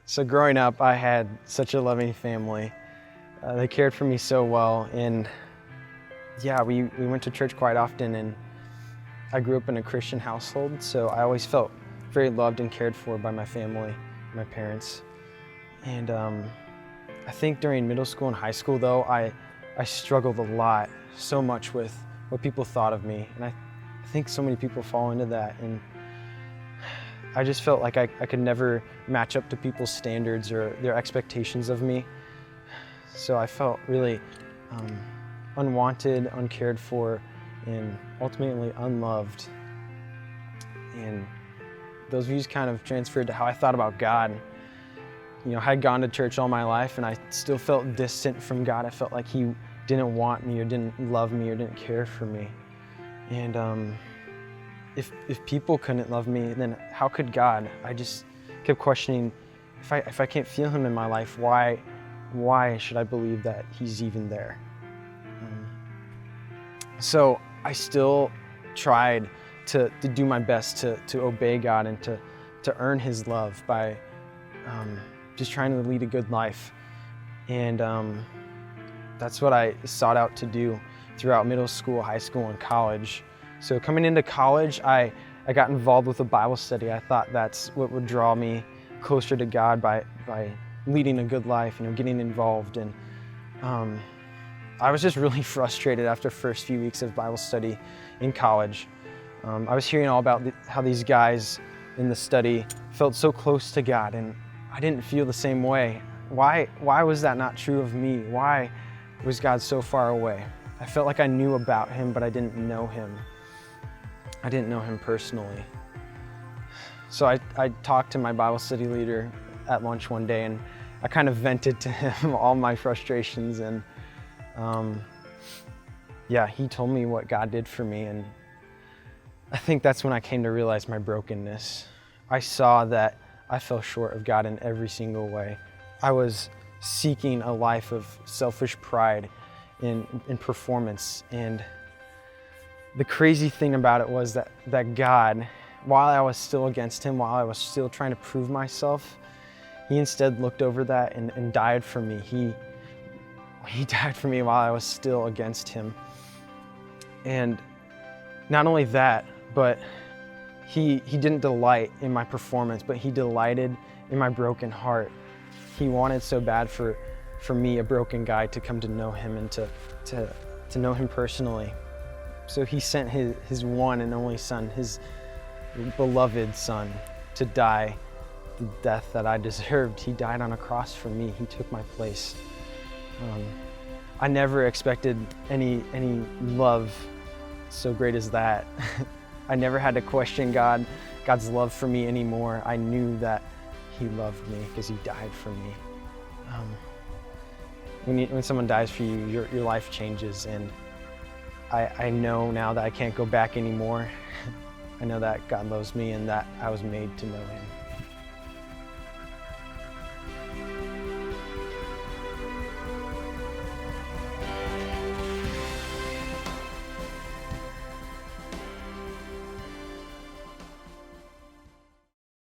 So growing up, I had such a loving family. They cared for me so well, and yeah, we went to church quite often, and I grew up in a Christian household, so I always felt very loved and cared for by my family, my parents. And I think during middle school and high school, though, I struggled a lot, so much with what people thought of me, and I think so many people fall into that, and I just felt like I could never match up to people's standards or their expectations of me. So I felt really unwanted, uncared for, and ultimately unloved. And those views kind of transferred to how I thought about God. You know, I had gone to church all my life, and I still felt distant from God. I felt like He didn't want me, or didn't love me, or didn't care for me. And if people couldn't love me, then how could God? I just kept questioning, if I can't feel Him in my life, why should I believe that He's even there? So I still tried to do my best to obey God and to earn His love by just trying to lead a good life. And that's what I sought out to do throughout middle school, high school, and college. So coming into college, I got involved with a Bible study. I thought that's what would draw me closer to God by leading a good life, getting involved. And I was just really frustrated after the first few weeks of Bible study in college. I was hearing all about how these guys in the study felt so close to God, and I didn't feel the same way. Why was that not true of me? Why was God so far away? I felt like I knew about Him, but I didn't know Him. I didn't know Him personally. So I talked to my Bible study leader at lunch one day, and I kind of vented to him all my frustrations, and yeah, he told me what God did for me, and I think that's when I came to realize my brokenness. I saw that I fell short of God in every single way. I was seeking a life of selfish pride in performance, and the crazy thing about it was that God, while I was still against Him, while I was still trying to prove myself, He instead looked over that and died for me. He died for me while I was still against Him. And not only that, but He didn't delight in my performance, but He delighted in my broken heart. He wanted so bad for me, a broken guy, to come to know Him and to know Him personally. So He sent His one and only Son, His beloved Son, to die the death that I deserved. He died on a cross for me. He took my place. I never expected any love so great as that. I never had to question God's love for me anymore. I knew that He loved me because He died for me. When someone dies for you, your life changes, and I know now that I can't go back anymore. I know that God loves me and that I was made to know Him.